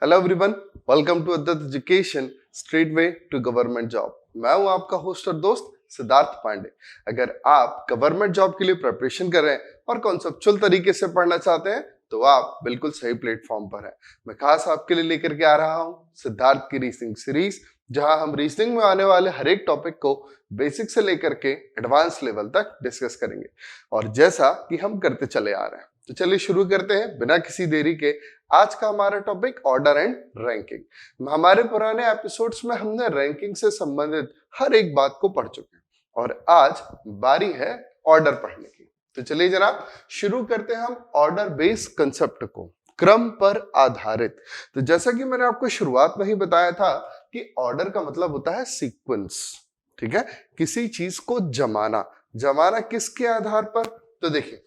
Hello everyone, welcome to Advait education straight way to government job. मैं हूं आपका host और दोस्त सिद्धार्थ पांडे। अगर आप गवर्नमेंट जॉब के लिए प्रिपरेशन कर रहे हैं और कॉन्सेप्चुअल तरीके से पढ़ना चाहते हैं तो आप बिल्कुल सही प्लेटफॉर्म पर हैं। मैं खास आपके लिए लेकर के आ रहा हूं सिद्धार्थ की रीजनिंग सीरीज, जहां हम रीजनिंग में आने वाले हर एक टॉपिक को बेसिक से लेकर के एडवांस लेवल तक डिस्कस करेंगे, और जैसा कि हम करते चले आ रहे हैं। तो चलिए शुरू करते हैं बिना किसी देरी के। आज का हमारा टॉपिक ऑर्डर एंड रैंकिंग। हमारे पुराने एपिसोड्स में हमने रैंकिंग से संबंधित हर एक बात को पढ़ चुके हैं और आज बारी है ऑर्डर पढ़ने की। तो चलिए जनाब शुरू करते हैं हम ऑर्डर बेस्ड कंसेप्ट को, क्रम पर आधारित। तो जैसा कि मैंने आपको शुरुआत में ही बताया था कि ऑर्डर का मतलब होता है सीक्वेंस, ठीक है, किसी चीज को जमाना। जमाना किसके आधार पर? तो देखिए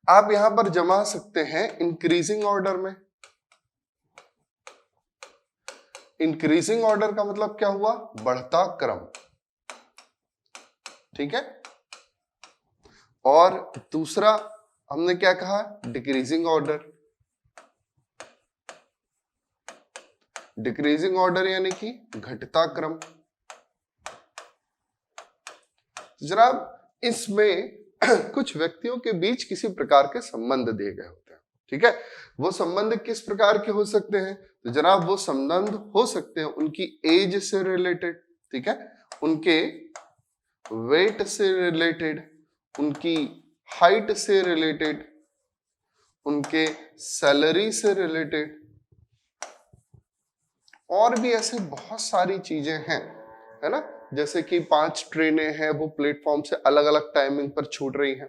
आप यहां पर जमा सकते हैं इंक्रीजिंग ऑर्डर में। इंक्रीजिंग ऑर्डर का मतलब क्या हुआ? बढ़ता क्रम, ठीक है। और दूसरा हमने क्या कहा? Decreasing order. डिक्रीजिंग ऑर्डर यानी कि घटता क्रम। जनाब इसमें कुछ व्यक्तियों के बीच किसी प्रकार के संबंध दिए गए होते हैं, ठीक है। वो संबंध किस प्रकार के हो सकते हैं? तो जनाब वो संबंध हो सकते हैं उनकी एज से रिलेटेड, ठीक है, उनके वेट से रिलेटेड, उनकी हाइट से रिलेटेड, उनके सैलरी से रिलेटेड, और भी ऐसे बहुत सारी चीजें हैं, है ना। जैसे कि 5 ट्रेनें हैं, वो प्लेटफॉर्म से अलग अलग टाइमिंग पर छूट रही हैं,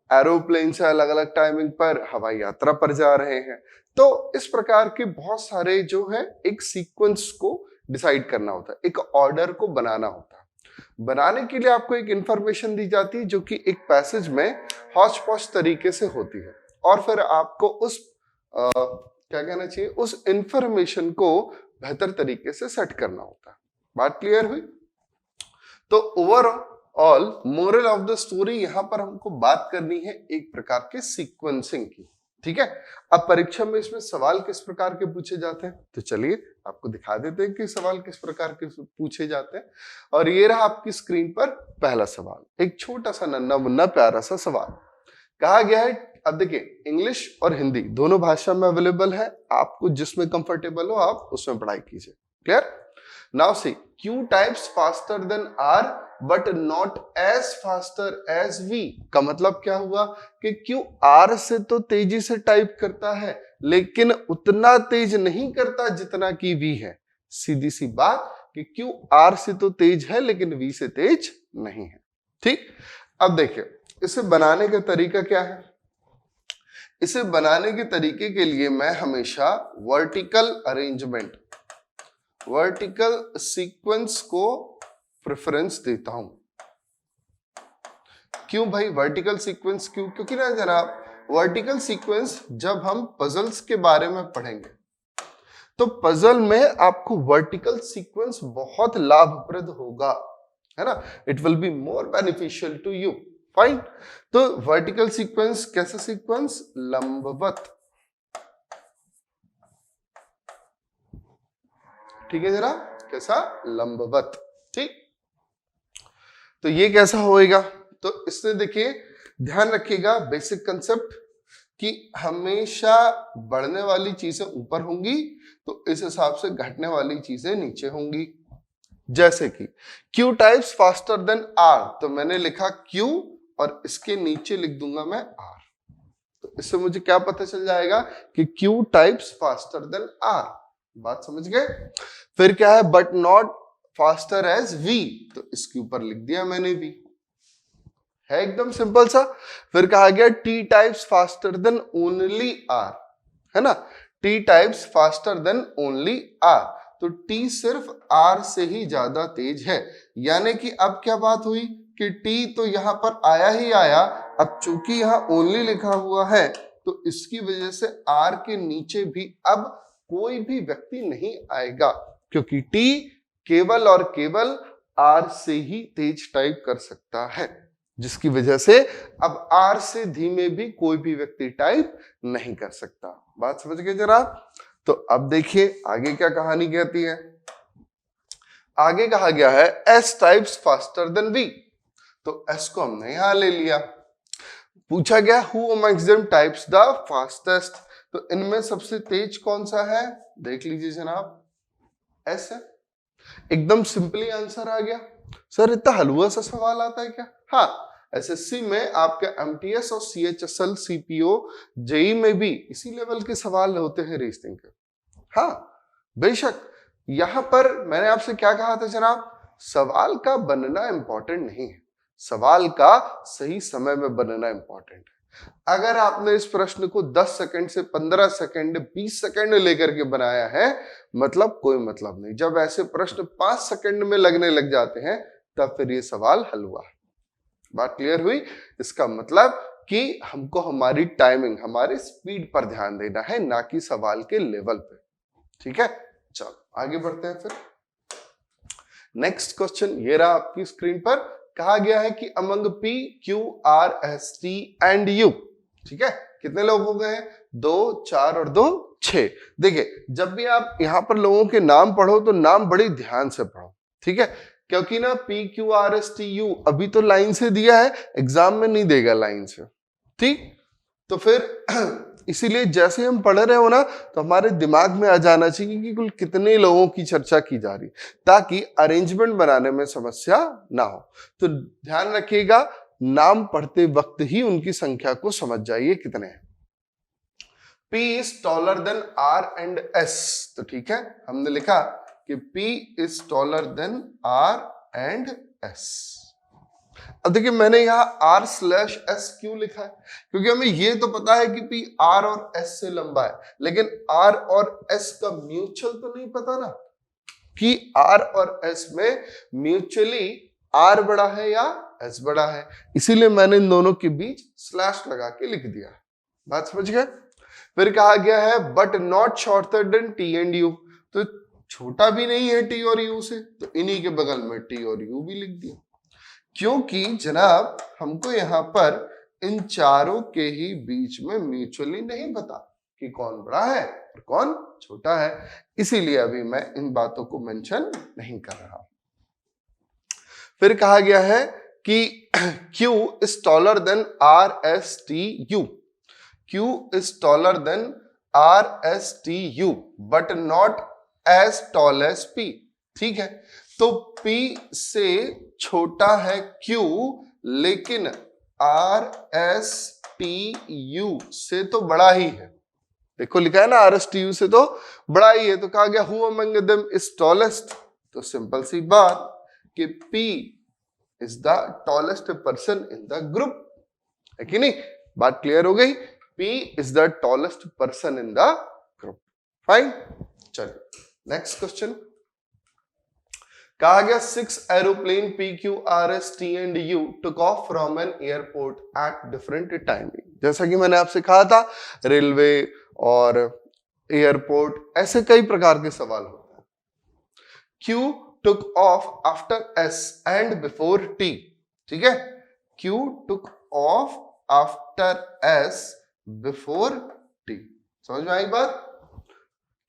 एरोप्लेन से अलग अलग टाइमिंग पर हवाई यात्रा पर जा रहे हैं। तो इस प्रकार के बहुत सारे जो है एक सीक्वेंस को डिसाइड करना होता है, एक ऑर्डर को बनाना होता है। बनाने के लिए आपको एक इंफॉर्मेशन दी जाती है जो कि एक पैसेज में हौच पौच तरीके से होती है, और फिर आपको उस क्या कहना चाहिए, उस इंफॉर्मेशन को बेहतर तरीके से सेट करना होता है। बात क्लियर हुई? तो overall moral of the story यहां पर हमको बात करनी है एक प्रकार के सीक्वेंसिंग की, ठीक है। अब परीक्षा में इसमें सवाल किस प्रकार के पूछे जाते हैं, तो चलिए आपको दिखा देते हैं कि सवाल किस प्रकार के पूछे जाते हैं। और ये रहा आपकी स्क्रीन पर पहला सवाल, एक छोटा सा नन्ना मुन्ना प्यारा सा सवाल। कहा गया है, अब देखिए इंग्लिश और हिंदी दोनों भाषा में अवेलेबल है, आपको जिसमें कंफर्टेबल हो आप उसमें पढ़ाई कीजिए। Clear? Now see Q types faster than R but not as faster as V का मतलब क्या हुआ कि Q R से तो तेजी से टाइप करता है लेकिन उतना तेज नहीं करता जितना कि V है। सीधी सी बात कि Q R से तो तेज है लेकिन V से तेज नहीं है, ठीक। अब देखिए इसे बनाने का तरीका क्या है। इसे बनाने के तरीके के लिए मैं हमेशा वर्टिकल अरेंजमेंट, वर्टिकल सीक्वेंस को प्रेफरेंस देता हूं। क्यों भाई वर्टिकल सीक्वेंस? क्यों? क्योंकि ना जनाब वर्टिकल सीक्वेंस जब हम पजल्स के बारे में पढ़ेंगे तो पजल में आपको वर्टिकल सीक्वेंस बहुत लाभप्रद होगा, है ना। It will be more beneficial to you. Fine. तो वर्टिकल सीक्वेंस कैसा सीक्वेंस? लंबवत, ठीक है जरा, कैसा? लंबवत, ठीक। तो ये कैसा होएगा? तो इससे देखिए ध्यान रखिएगा बेसिक कंसेप्ट कि हमेशा बढ़ने वाली चीजें ऊपर होंगी तो इस हिसाब से घटने वाली चीजें नीचे होंगी। जैसे कि Q types faster than R, तो मैंने लिखा Q और इसके नीचे लिख दूंगा मैं R। तो इससे मुझे क्या पता चल जाएगा कि Q types faster than R। बात समझ गए? फिर क्या है? But not faster as V, तो इसके ऊपर लिख दिया मैंने V, है एकदम सिंपल सा। फिर कहा गया T types faster then only R, है ना। T types faster then only R, तो T सिर्फ R से ही ज्यादा तेज है। यानी कि अब क्या बात हुई कि T तो यहां पर आया ही आया, अब चूंकि यहां ओनली लिखा हुआ है तो इसकी वजह से R के नीचे भी अब कोई भी व्यक्ति नहीं आएगा, क्योंकि T केवल और केवल R से ही तेज टाइप कर सकता है, जिसकी वजह से अब R से धीमे भी कोई भी व्यक्ति टाइप नहीं कर सकता। बात समझ गए जरा? तो अब देखिए आगे क्या कहानी कहती है। आगे कहा गया है S types faster then V, तो S को हमने यहां ले लिया। पूछा गया who amongst them types the fastest, तो इनमें सबसे तेज कौन सा है, देख लीजिए जनाब S है। एकदम सिंपली आंसर आ गया। सर इतना हलवा सा सवाल आता है क्या? हाँ, एसएससी में आपके एमटीएस और सीएचएसएल सीपीओ जेई में भी इसी लेवल के सवाल होते हैं रीजनिंग के। हाँ बेशक, यहां पर मैंने आपसे क्या कहा था जनाब, सवाल का बनना इंपॉर्टेंट नहीं है, सवाल का सही समय में बनना इंपॉर्टेंट है। अगर आपने इस प्रश्न को 10 सेकंड से 15 सेकंड 20 सेकंड लेकर के बनाया है, मतलब कोई मतलब नहीं। जब ऐसे प्रश्न 5 सेकंड में लगने लग जाते हैं तब फिर ये सवाल हल हुआ। बात क्लियर हुई? इसका मतलब कि हमको हमारी टाइमिंग, हमारे स्पीड पर ध्यान देना है, ना कि सवाल के लेवल पे। ठीक है, चलो आगे बढ़ते हैं फिर। नेक्स्ट क्वेश्चन ये रहा आपकी स्क्रीन पर। कहा गया है कि among P, Q, R, S, T and U, ठीक है, कितने लोग हो गए हैं? 2, 4 और 2, 6। देखिए जब भी आप यहां पर लोगों के नाम पढ़ो तो नाम बड़ी ध्यान से पढ़ो, ठीक है, क्योंकि ना P, Q, R, S, T, U अभी तो लाइन से दिया है, एग्जाम में नहीं देगा लाइन से, ठीक। तो फिर इसीलिए जैसे हम पढ़ रहे हो ना, तो हमारे दिमाग में आ जाना चाहिए कि कुल कितने लोगों की चर्चा की जा रही, ताकि अरेंजमेंट बनाने में समस्या ना हो। तो ध्यान रखिएगा, नाम पढ़ते वक्त ही उनकी संख्या को समझ जाइए कितने हैं। P is taller than R and S, तो ठीक है, हमने लिखा कि P is taller than R and S। अब देखिए मैंने यहाँ R/S क्यों लिखा है, क्योंकि हमें ये तो पता है कि P R और S से लंबा है, लेकिन R और S का म्यूचुअल तो नहीं पता ना, कि R और S में म्यूचुअली R बड़ा है या S बड़ा है, इसीलिए मैंने इन दोनों के बीच स्लैश लगा के लिख दिया। बात समझ गए? फिर कहा गया है but not shorter than T and U, तो छोटा भी नहीं है T और U से, तो इन्हीं के बगल में T और U भी लिख दिया, क्योंकि जनाब हमको यहां पर इन चारों के ही बीच में म्यूचुअली नहीं पता कि कौन बड़ा है और कौन छोटा है, इसीलिए अभी मैं इन बातों को मेंशन नहीं कर रहा। फिर कहा गया है कि Q is taller than RSTU, Q is taller than RSTU but not as tall as P, ठीक है, तो P से छोटा है Q, लेकिन RSTU से तो बड़ा ही है। देखो लिखा है ना RSTU से तो बड़ा ही है, तो कहा गया who among them is tallest, तो सिंपल सी बात कि P is the tallest person in the group, है कि नहीं? बात क्लियर हो गई? P is the tallest person in the group. Fine, चलिए नेक्स्ट क्वेश्चन। कहा गया 6 aeroplane P, Q, R, S, T and U took off from an airport at different timing। जैसा कि मैंने आपसे कहा था, रेलवे और एयरपोर्ट ऐसे कई प्रकार के सवाल होते हैं। Q took off after S and before T, ठीक है, Q took off after S before T। समझ में आई बात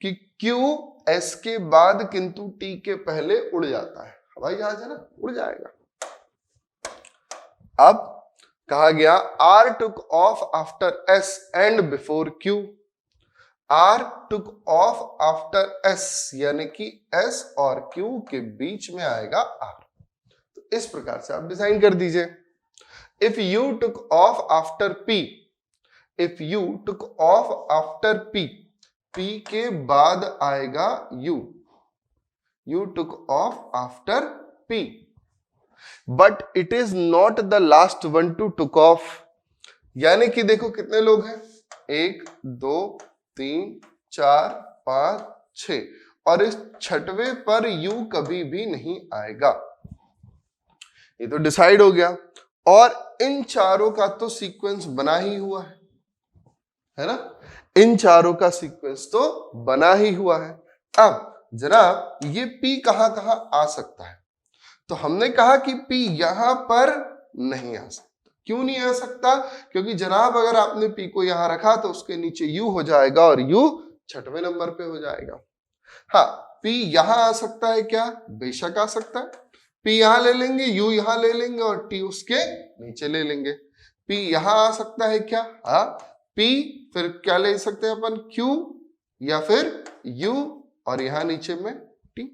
कि Q S के बाद किंतु T के पहले उड़ जाता है, हवाई जहाज है ना, उड़ जाएगा। अब कहा गया R took off after S and before Q, R took off after S यानी कि S और Q के बीच में आएगा R, तो इस प्रकार से आप डिजाइन कर दीजिए। If U took off after P, if U took off after P, P के बाद आएगा U, U took off after P, but it is not the last one to took off, यानी कि देखो कितने लोग हैं, 1 2 3 4 5 6, और इस छठवें पर U कभी भी नहीं आएगा, ये तो डिसाइड हो गया। और इन चारों का तो सीक्वेंस बना ही हुआ है ना, इन चारों का सीक्वेंस तो बना ही हुआ है। अब जनाब ये P कहां कहां आ सकता है, तो हमने कहा कि P यहां पर नहीं आ सकता। क्यों नहीं आ सकता? क्योंकि जनाब अगर आपने P को यहां रखा तो उसके नीचे U हो जाएगा और U छठवें नंबर पे हो जाएगा। हाँ, P यहां आ सकता है क्या? बेशक आ सकता है। P यहां ले लेंगे, U यहां ले लेंगे और T उसके नीचे ले लेंगे। P यहां आ सकता है क्या? हाँ, P फिर क्या ले सकते हैं अपन? Q या फिर U और यहां नीचे में T।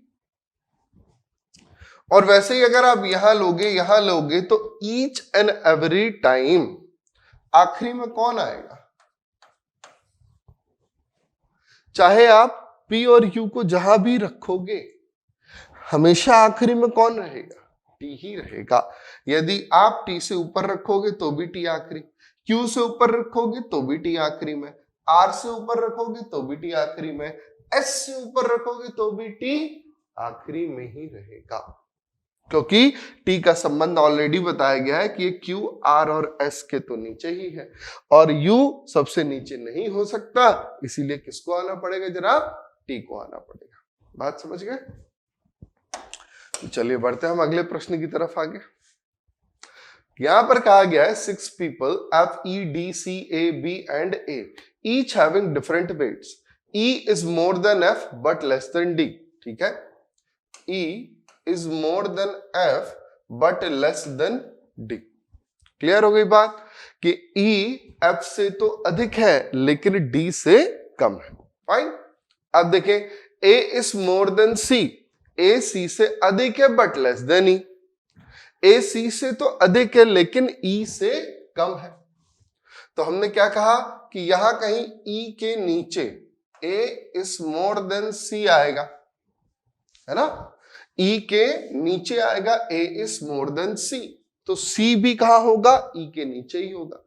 और वैसे ही अगर आप यहां लोगे तो ईच एंड एवरी टाइम आखिरी में कौन आएगा? चाहे आप P और U को जहां भी रखोगे, हमेशा आखिरी में कौन रहेगा? T ही रहेगा। यदि आप T से ऊपर रखोगे तो भी T आखिरी, Q से ऊपर रखोगे तो भी T आखिरी में, R से ऊपर रखोगे तो भी T आखिरी में, S से ऊपर रखोगे तो भी T आखिरी में ही रहेगा, क्योंकि T का संबंध ऑलरेडी बताया गया है कि ये Q, R और S के तो नीचे ही है और U सबसे नीचे नहीं हो सकता, इसीलिए किसको आना पड़ेगा जनाब? T को आना पड़ेगा। बात समझ गए? तो चलिए बढ़ते हैं हम अगले प्रश्न की तरफ आगे। यहां पर कहा गया है 6 people F, E, D, C, A, B and A each having different weights. E is more than F but less than D. ठीक है, E is more than F but less than D. Clear हो गई बात कि E F से तो अधिक है लेकिन D से कम है। फाइन। अब देखें, A is more than C. A C से अधिक है but less then E. A C से तो अधिक है लेकिन E से कम है। तो हमने क्या कहा कि यहां कहीं E के नीचे A is more than C आएगा, है ना? E के नीचे आएगा A is more than C, तो C भी कहां होगा? E के नीचे ही होगा।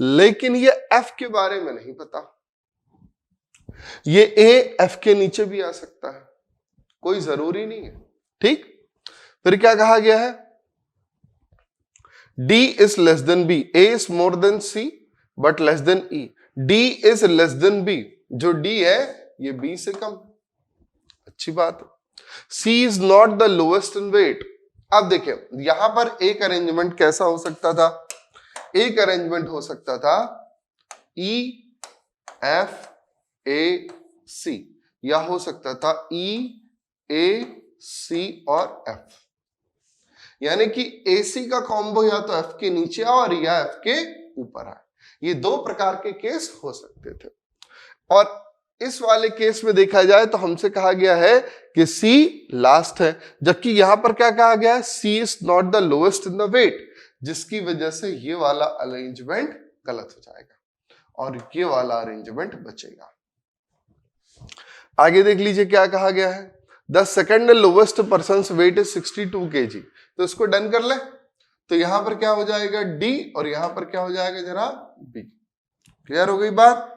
लेकिन ये F के बारे में नहीं पता, ये A F के नीचे भी आ सकता है, कोई जरूरी नहीं है। ठीक, फिर क्या कहा गया है? D is less than B. A is more than C but less than E. D is less than B. जो D है ये B से कम। अच्छी बात है। C is not the lowest in weight. अब देखिए यहां पर एक अरेंजमेंट कैसा हो सकता था? एक अरेंजमेंट हो सकता था E F A C, या हो सकता था E A C और F, यानी कि AC का कॉम्बो या तो F के नीचे और या F के ऊपर आए। ये दो प्रकार के केस हो सकते थे। और इस वाले केस में देखा जाए तो हमसे कहा गया है कि C लास्ट है, जबकि यहां पर क्या कहा गया है? C is not the lowest in the weight, जिसकी वजह से ये वाला अरेंजमेंट गलत हो जाएगा और ये वाला अरेंजमेंट बचेगा। आगे देख लीजिए क्या कहा गया है। The second lowest person's weight is 62 kg. तो इसको डन कर ले, तो यहां पर क्या हो जाएगा? D और यहां पर क्या हो जाएगा जनाब? B। क्लियर हो गई बात?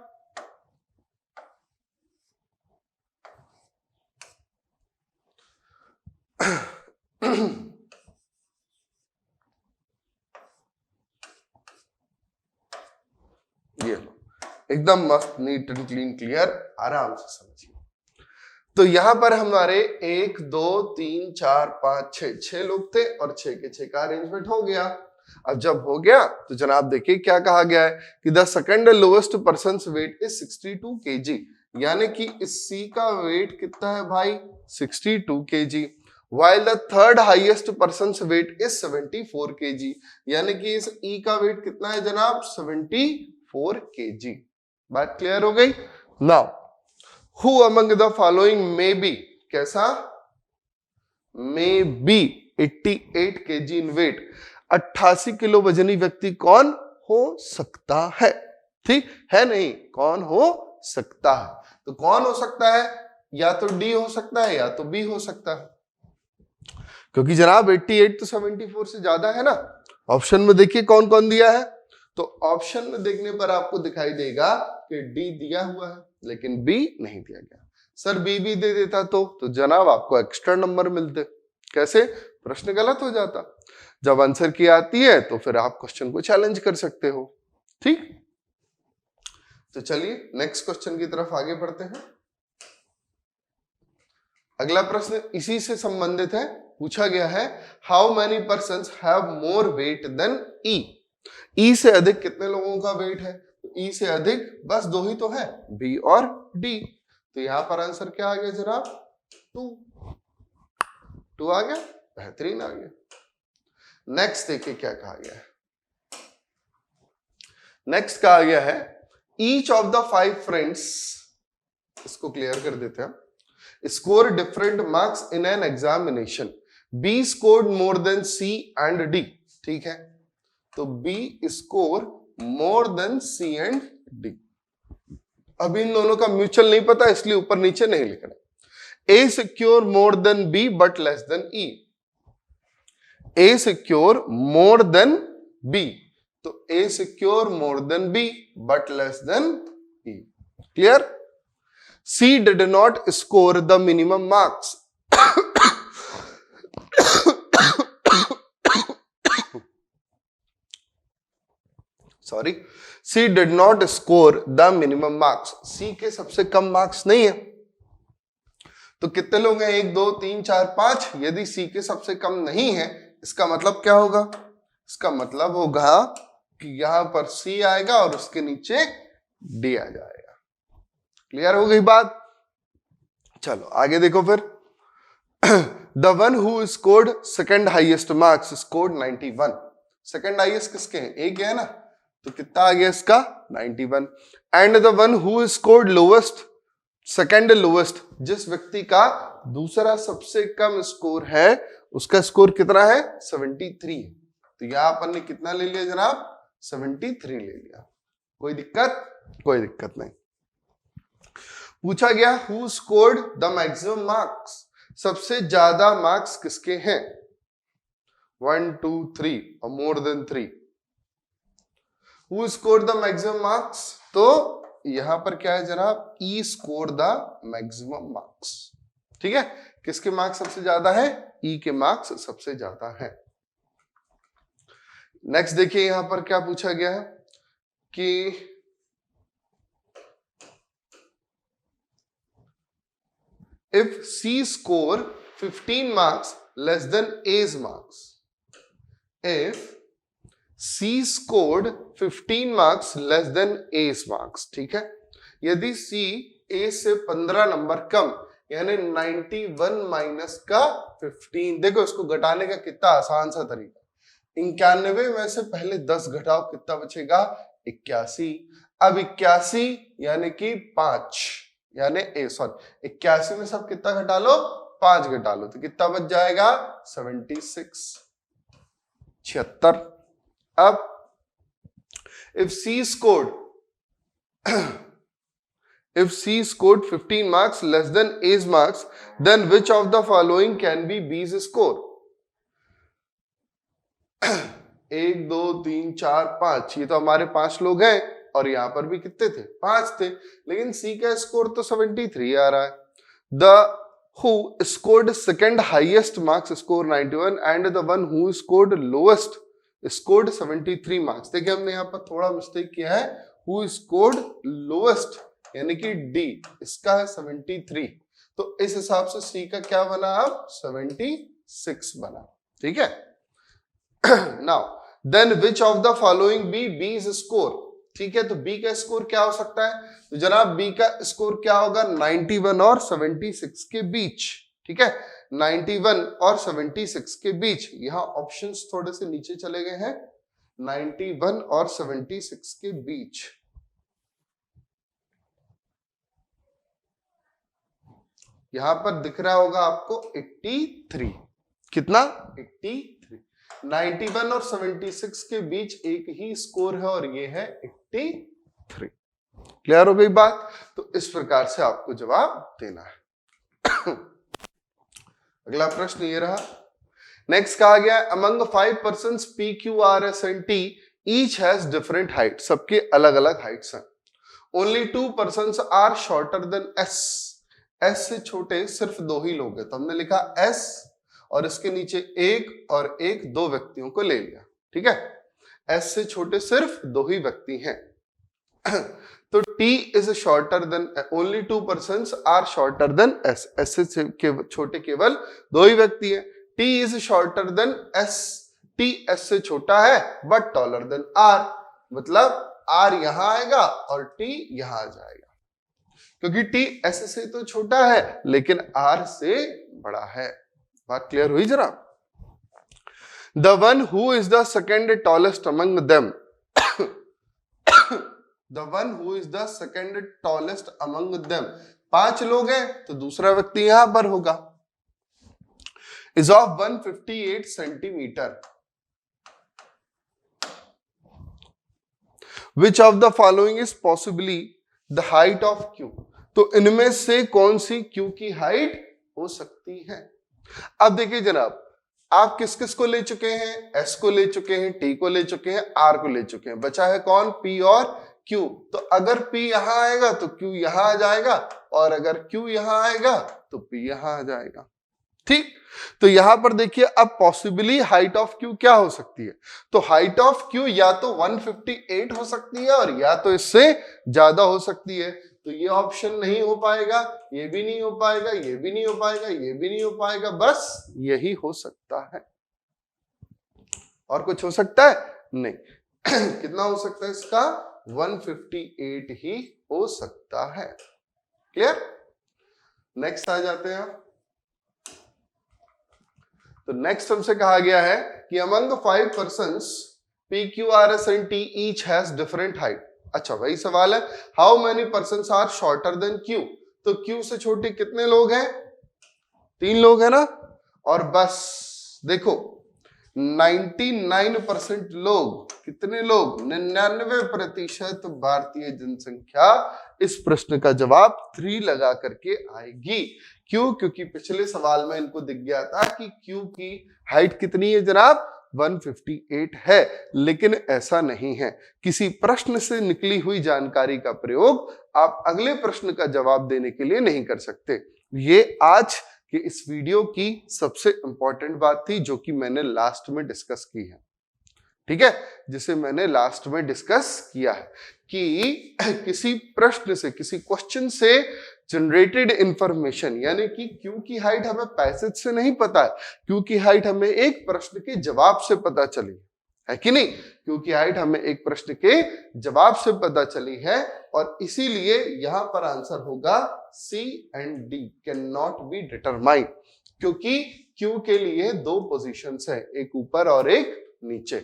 ये लो, एकदम मस्त, नीट एंड क्लीन, क्लियर, आराम से समझिए। तो यहां पर हमारे 1 2 3 4 5 6 लोग थे और 6 के 6 का अरेंजमेंट हो गया। अब जब हो गया तो जनाब देखिए क्या कहा गया है कि the second lowest person's weight is 62 kg, यानी कि इस C का वेट कितना है भाई? 62 kg, while the third highest person's weight is 74 kg, यानी कि इस E का वेट कितना है जनाब? 74 kg। बात क्लियर हो गई? Now who among the following may be, कैसा? may be 88 kg in weight, 88 kilo वजनी व्यक्ति कौन हो सकता है? ठीक है, नहीं कौन हो सकता है? तो कौन हो सकता है? या तो D हो सकता है या तो B हो सकता है, क्योंकि जनाब 88 तो 74 से ज्यादा है ना। ऑप्शन में देखिए कौन कौन दिया है, तो ऑप्शन में देखने पर आपको दिखाई देगा कि D दिया हुआ है लेकिन B नहीं दिया गया। सर B भी दे देता तो जनाब आपको एक्स्ट्रा नंबर मिलते। कैसे? प्रश्न गलत हो जाता। जब आंसर की आती है तो फिर आप क्वेश्चन को चैलेंज कर सकते हो। ठीक, तो चलिए नेक्स्ट क्वेश्चन की तरफ आगे बढ़ते हैं। अगला प्रश्न इसी से संबंधित है। पूछा गया है how many persons have more weight than E। E से अधिक कितने लोगों का वेट है? तो E से अधिक बस दो ही तो है, B और D। तो यहां पर आंसर क्या आ गया जनाब? 2 आ गया, बेहतरीन आ गया। नेक्स्ट देखिए क्या कहा गया है। नेक्स्ट कहा गया है ईच ऑफ द 5 फ्रेंड्स, इसको क्लियर कर देते हैं, score different marks in an examination, B scored more than C and D. ठीक है, तो B score more than C and D. अभी इन दोनों का म्यूचुअल नहीं पता, इसलिए ऊपर नीचे नहीं लिखना। A secure more than B but less than E, A secure more than B, तो A secure more than B but less than E. Clear? C did not score the minimum marks, sorry, C did not score the minimum marks, C के सबसे कम marks नहीं है। तो कितने लोग हैं? 1 2 3 4 5। यदि सी के सबसे कम नहीं है, इसका मतलब क्या होगा? इसका मतलब होगा कि यहां पर सी आएगा और उसके नीचे डी आ जाएगा। क्लियर हो गई बात? चलो आगे देखो फिर। The one who scored second highest marks scored 91। Second highest किसके हैं? एक है ना, तो कितना आ गया इसका? 91। And the one who scored lowest, second lowest, जिस व्यक्ति का दूसरा सबसे कम स्कोर है उसका स्कोर कितना है? 73। तो यहां अपन ने कितना ले लिया जनाब? 73 ले लिया। कोई दिक्कत? कोई दिक्कत नहीं। पूछा गया who scored the maximum marks, सबसे ज्यादा मार्क्स किसके हैं? 1 2 3 और more than 3। Who scored the maximum marks, तो यहां पर क्या है जनाब? ई स्कोर द मैक्सिमम मार्क्स। ठीक है, किसके मार्क्स सबसे ज्यादा है? ई के मार्क्स सबसे ज्यादा है। नेक्स्ट देखिए यहां पर क्या पूछा गया है कि if C score 15 marks less than A's marks, if C scored 15 marks less than A's marks, ठीक है, यदि C A से 15 नंबर कम, यानी 91 माइनस का 15, देखो इसको घटाने का कितना आसान सा तरीका। 91 में से पहले 10 घटाओ, कितना बचेगा? 81। अब 81 यानी कि 5, यानी 81 में सब कितना घटा लो? 5 घटा लो, तो कितना बच जाएगा? 76, 76। अब if C scored 15 marks less than A's marks, then which of the following can be B's score? 1 2 3 4 5, ये तो हमारे 5 लोग हैं और यहां पर भी कितने थे? 5 थे, लेकिन सी का स्कोर तो 73 आ रहा है। The who scored second highest marks score 91 and the one who scored lowest scored 73 marks. देखिए हमने यहाँ पर थोड़ा मिस्टेक किया है, हु स्कोर्ड लोएस्ट यानी कि डी, इसका है 73, तो इस हिसाब से सी का क्या बना? अब 76 बना। ठीक है, now then which of the following be B's score? ठीक है, तो बी का स्कोर क्या हो सकता है? तो जनाब बी का स्कोर क्या होगा? 91 और 76 के बीच। ठीक है, 91 और 76 के बीच। यहां ऑप्शंस थोड़े से नीचे चले गए हैं, 91 और 76 के बीच। यहां पर दिख रहा होगा आपको 83। कितना? 83। 91 और 76 के बीच एक ही स्कोर है और ये है 83। क्लियर हो गई बात? तो इस प्रकार से आपको जवाब देना है। अगला प्रश्न ये रहा। नेक्स्ट कहा गया among 5 persons P Q R S and T each has different height, सबके अलग अलग हाइट्स हैं। Only 2 persons are shorter than S, S से छोटे सिर्फ 2 ही लोग हैं, तो हमने लिखा S और इसके नीचे एक और एक, 2 व्यक्तियों को ले लिया। ठीक है, S से छोटे सिर्फ 2 ही व्यक्ति हैं। तो T is shorter than, only 2 persons are shorter than S, S से छोटे केवल 2 ही व्यक्ति हैं। T is shorter than S, T S से छोटा है बट टॉलर देन R, मतलब R यहां आएगा और T यहां आ जाएगा। क्योंकि टी एस से तो छोटा है लेकिन आर से बड़ा है। बात क्लियर हुई जरा? The one who is the second tallest among them, the one who is the second tallest among them, 5 लोग हैं तो दूसरा व्यक्ति यहां पर होगा, is of 158 centimetre. Which of the following is possibly the height of Q, तो इनमें से कौन सी क्यू की हाइट हो सकती है? अब देखिए जनाब, आप किस किस को ले चुके हैं? एस को ले चुके हैं, टी को ले चुके हैं, आर को ले चुके हैं, बचा है कौन? पी और क्यू। तो अगर पी यहां आएगा तो क्यू यहां आ जाएगा, और अगर क्यू यहां आएगा तो पी यहां आ जाएगा। ठीक, तो यहां पर देखिए अब पॉसिबली हाइट ऑफ क्यू क्या हो सकती है? तो हाइट ऑफ क्यू या तो 158 हो सकती है और या तो इससे ज्यादा हो सकती है। तो ये ऑप्शन नहीं हो पाएगा, ये भी नहीं हो पाएगा, ये भी नहीं हो पाएगा, ये भी नहीं हो पाएगा, बस यही हो सकता है। और कुछ हो सकता है? नहीं। कितना हो सकता है इसका? 158 ही हो सकता है। क्लियर? नेक्स्ट आ जाते हैं। तो नेक्स्ट हमसे कहा गया है कि among 5 persons P Q R S and T each has different height. अच्छा, वही सवाल है, how many persons are shorter than Q. तो क्यू से छोटे कितने लोग हैं? 3 लोग हैं ना। और बस देखो 99% लोग, कितने लोग? 99% भारतीय जनसंख्या इस प्रश्न का जवाब 3 लगा करके आएगी। क्यों? क्योंकि पिछले सवाल में इनको दिख गया था कि क्यू की हाइट कितनी है जनाब? 158 है। लेकिन ऐसा नहीं है, किसी प्रश्न से निकली हुई जानकारी का प्रयोग आप अगले प्रश्न का जवाब देने के लिए नहीं कर सकते। ये आज कि इस वीडियो की सबसे इंपॉर्टेंट बात थी, जो कि मैंने लास्ट में डिस्कस की है। ठीक है, जिसे मैंने लास्ट में डिस्कस किया है कि किसी प्रश्न से, किसी क्वेश्चन से जनरेटेड इंफॉर्मेशन, यानी कि क्यू की हाइट हमें पैसेज से नहीं पता है, क्यू की हाइट हमें एक प्रश्न के जवाब से पता चली है कि नहीं? क्यू की हाइट हमें एक प्रश्न के जवाब से पता चली है, और इसीलिए यहां पर आंसर होगा C and D, can not be determined, क्योंकि क्यू के लिए 2 पोजीशंस है, एक ऊपर और एक नीचे।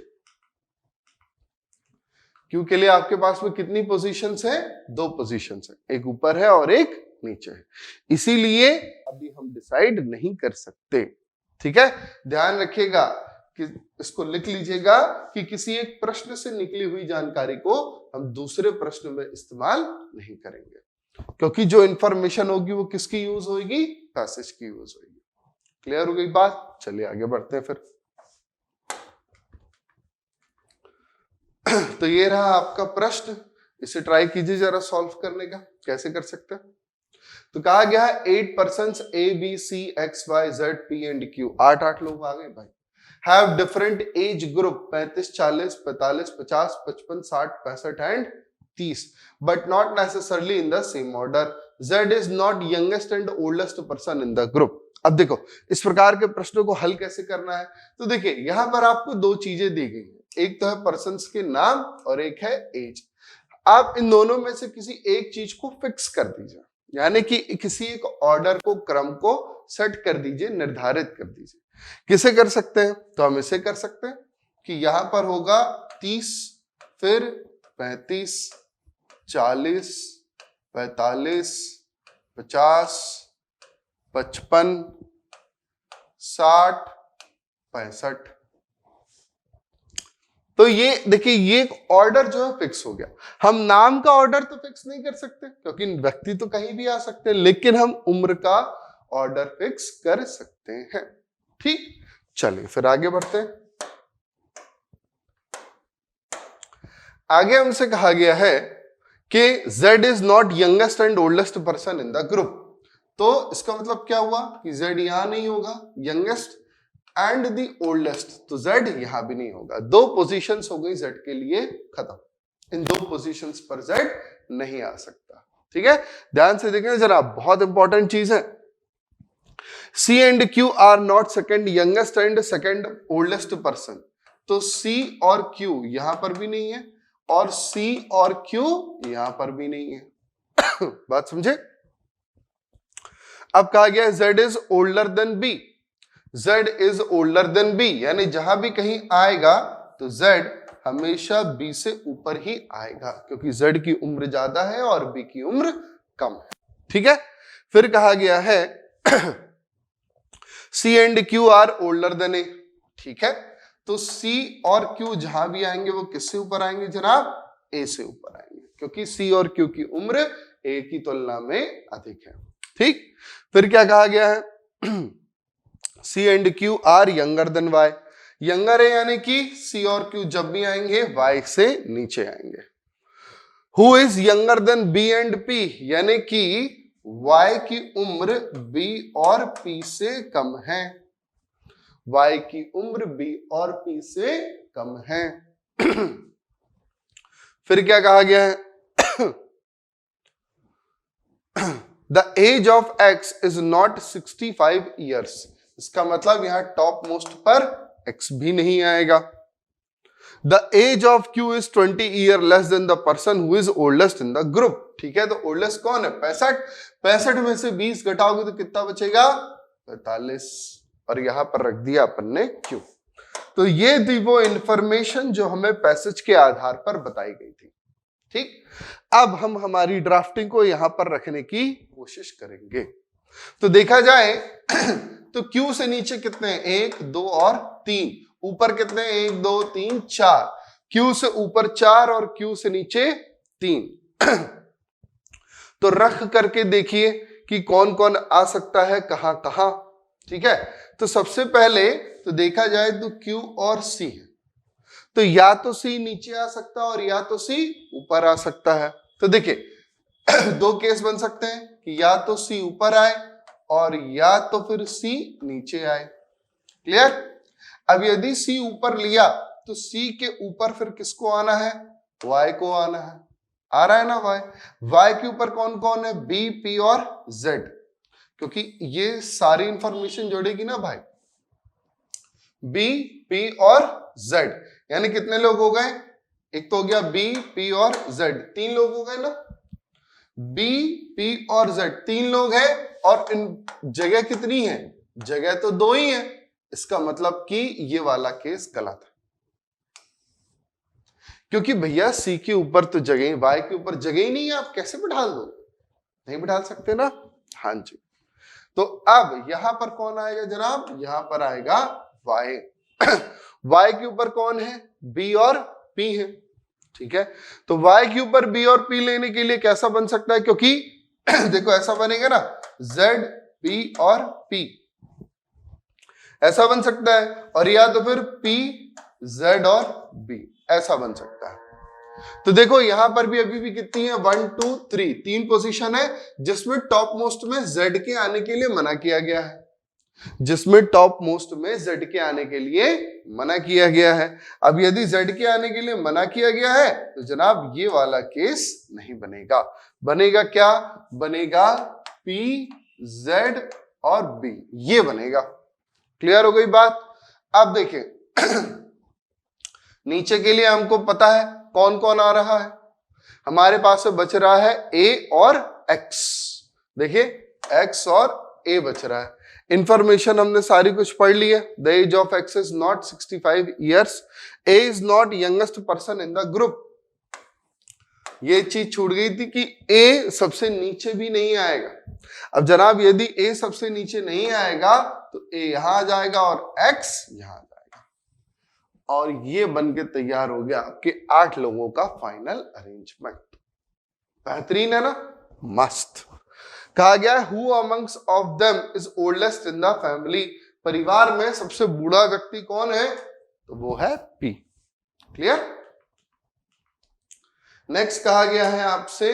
क्यू के लिए आपके पास में कितनी पोजीशंस है? 2 पोजीशंस है, एक ऊपर है और एक नीचे है। इसीलिए अभी हम डिसाइड नहीं कर सकते। ठीक है, ध्यान रखिएगा कि इसको लिख लीजिएगा कि किसी एक प्रश्न से निकली हुई जानकारी को हम दूसरे प्रश्न में इस्तेमाल नहीं करेंगे, क्योंकि जो इंफॉर्मेशन होगी वो किसकी यूज होगी? पैसेज की यूज होगी। क्लियर हो गई बात? चलिए आगे बढ़ते हैं फिर। तो ये रहा आपका प्रश्न, इसे ट्राई कीजिए जरा सॉल्व करने का, कैसे कर सकते हैं। तो कहा गया है 8 persons A B C X Y Z P and Q, 8 लोग आ गए भाई, have different age group 35, 40, 45, 50, 55, 60, 65 and 30, but not necessarily in the same order. Z is not youngest and oldest person in the group. अब देखो इस प्रकार के प्रश्नों को हल कैसे करना है। तो देखिए यहां पर आपको 2 चीजें दी गई है, एक तो है पर्सन्स के नाम और एक है एज। आप इन दोनों में से किसी एक चीज को फिक्स कर दीजिए, यानी कि किसी एक ऑर्डर को, क्रम को सेट कर दीजिए, निर्धारित कर दीजिए। किसे कर सकते हैं? तो हम इसे कर सकते हैं कि यहां पर होगा 30, फिर 35, 40, 45, 50, 55, 60, 65। तो ये देखिए ये एक ऑर्डर जो है फिक्स हो गया। हम नाम का ऑर्डर तो फिक्स नहीं कर सकते क्योंकि व्यक्ति तो कहीं भी आ सकते हैं, लेकिन हम उम्र का ऑर्डर फिक्स कर सकते हैं। ठीक, चलिए फिर आगे बढ़ते हैं। आगे हमसे कहा गया है कि Z is not youngest and oldest person in the group. तो इसका मतलब क्या हुआ कि Z यहां नहीं होगा, यंगेस्ट एंड दी ओल्डेस्ट, तो Z यहां भी नहीं होगा। 2 पोजीशंस हो गई Z के लिए खत्म, इन 2 पोजीशंस पर Z नहीं आ सकता। ठीक है, ध्यान से देखें जरा, बहुत इंपॉर्टेंट चीज है। C and Q are not second youngest and second oldest person, तो C और Q यहां पर भी नहीं है और C और Q यहां पर भी नहीं है। बात समझे? अब कहा गया है z is older than b, z is older than b, यानी जहां भी कहीं आएगा तो z हमेशा b से ऊपर ही आएगा, क्योंकि z की उम्र ज्यादा है और b की उम्र कम है। ठीक है, फिर कहा गया है c and q are older than a। ठीक है, तो c और q जहां भी आएंगे वो किससे ऊपर आएंगे जनाब? a से ऊपर आएंगे, क्योंकि c और q की उम्र a की तुलना में अधिक है। ठीक, फिर क्या कहा गया है? c and q are younger than y, younger है यानी कि c और q जब भी आएंगे y से नीचे आएंगे। Who is younger than b and p, यानी कि y की उम्र b और p से कम है, y की उम्र b और p से कम है। फिर क्या कहा गया है? The age of x is not 65 years, इसका मतलब यहां टॉप मोस्ट पर x भी नहीं आएगा। The age of q is 20 year less than the person who is oldest in the group. ठीक है, तो ओल्डेस्ट कौन है? 65, 65 में से 20 घटाओगे तो कितना बचेगा? 45, और यहां पर रख दिया अपन ने q। तो ये थी वो इंफॉर्मेशन जो हमें पैसेज के आधार पर बताई गई थी। ठीक, अब हम हमारी ड्राफ्टिंग को यहां पर रखने की कोशिश करेंगे। तो देखा जाए तो Q से नीचे कितने हैं? 1, 2 और 3, ऊपर कितने? 1, 2, 3, 4। Q से ऊपर 4 और Q से नीचे 3। तो रख करके देखिए कि कौन कौन आ सकता है, कहां कहां। ठीक है, तो सबसे पहले तो देखा जाए तो Q और C है, तो या तो C नीचे आ सकता है और या तो C ऊपर आ सकता है। तो देखिए दो केस बन सकते हैं कि या तो C ऊपर आए और या तो फिर C नीचे आए। क्लियर? अब यदि C ऊपर लिया तो C के ऊपर फिर किसको आना है? Y को आना है। आ रहा है ना Y? Y के ऊपर कौन कौन है? B, P और Z, क्योंकि ये सारी इंफॉर्मेशन जोड़ेगी ना भाई, B, P और Z, यानी कितने लोग हो गए? एक तो हो गया B, P और Z, 3 लोग हो गए ना। B, P और Z 3 लोग हैं, और इन जगह कितनी है? जगह तो 2 ही है, इसका मतलब कि ये वाला केस गलत है, क्योंकि भैया C के ऊपर तो जगह, Y के ऊपर जगह ही नहीं है, आप कैसे बिठा दो? नहीं बिठा सकते ना। हाँ जी, तो अब यहां पर कौन आएगा जनाब? यहां पर आएगा Y। Y के ऊपर कौन है? B और P है। ठीक है, तो Y के ऊपर B और P लेने के लिए कैसा बन सकता है? क्योंकि देखो ऐसा बनेगा ना, Z, P और P, ऐसा बन सकता है, और या तो फिर P, Z और B, ऐसा बन सकता है। तो देखो यहां पर भी अभी भी कितनी है? 1, 2, 3, 3 पोजीशन है, जिसमें टॉप मोस्ट में Z के आने के लिए मना किया गया है, जिसमें टॉप मोस्ट में Z के आने के लिए मना किया गया है। अब यदि Z के आने के लिए मना किया गया है तो जनाब ये वाला केस नहीं बनेगा। बनेगा क्या? बनेगा P, Z और B, ये बनेगा। क्लियर हो गई बात? अब देखिए नीचे के लिए हमको पता है कौन कौन आ रहा है, हमारे पास में बच रहा है A और X। देखिए X और A बच रहा है। इंफॉर्मेशन हमने सारी कुछ पढ़ ली है। The age of X is not 65 years, A is not youngest person in the group. ये चीज छूट गई थी कि A सबसे नीचे भी नहीं आएगा। अब जनाब यदि A सबसे नीचे नहीं आएगा तो A यहां आ जाएगा और X यहां आ जाएगा, और ये बन के तैयार हो गया आपके 8 लोगों का फाइनल अरेंजमेंट। बेहतरीन है ना? मस्त। कहा गया है who amongst of them is oldest in the family, परिवार में सबसे बूढ़ा व्यक्ति कौन है? तो वो है P। क्लियर? नेक्स्ट कहा गया है आपसे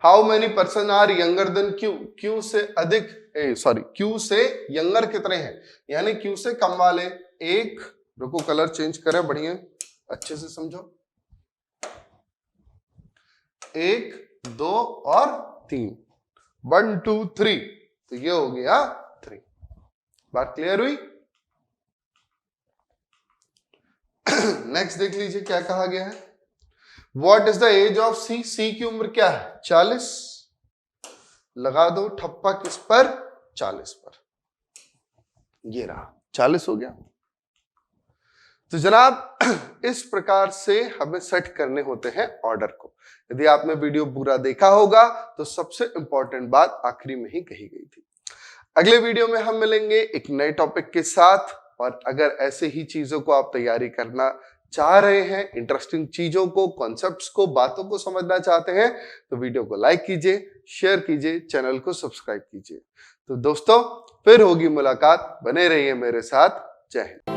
how many person are younger than Q, Q से अधिक, Q से यंगर कितने हैं, यानी Q से कम वाले। एक, रुको कलर चेंज करें, बढ़िया अच्छे से समझो, 1, 2 और 3, 1, 2, 3, तो ये हो गया 3। बात क्लियर हुई? नेक्स्ट देख लीजिए क्या कहा गया है। What is the age of C? C की उम्र क्या है? 40। लगा दो ठप्पा किस पर? 40 पर। ये रहा 40 हो गया। तो जनाब इस प्रकार से हमें सेट करने होते हैं ऑर्डर को। यदि आपने वीडियो पूरा देखा होगा तो सबसे इंपॉर्टेंट बात आखिरी में ही कही गई थी। अगले वीडियो में हम मिलेंगे एक नए टॉपिक के साथ, और अगर ऐसे ही चीजों को आप तैयारी करना चाह रहे हैं, इंटरेस्टिंग चीजों को, कॉन्सेप्ट्स को, बातों को समझना चाहते हैं, तो वीडियो को लाइक कीजिए, शेयर कीजिए, चैनल को सब्सक्राइब कीजिए। तो दोस्तों फिर होगी मुलाकात, बने रहिए मेरे साथ। जय हिंद।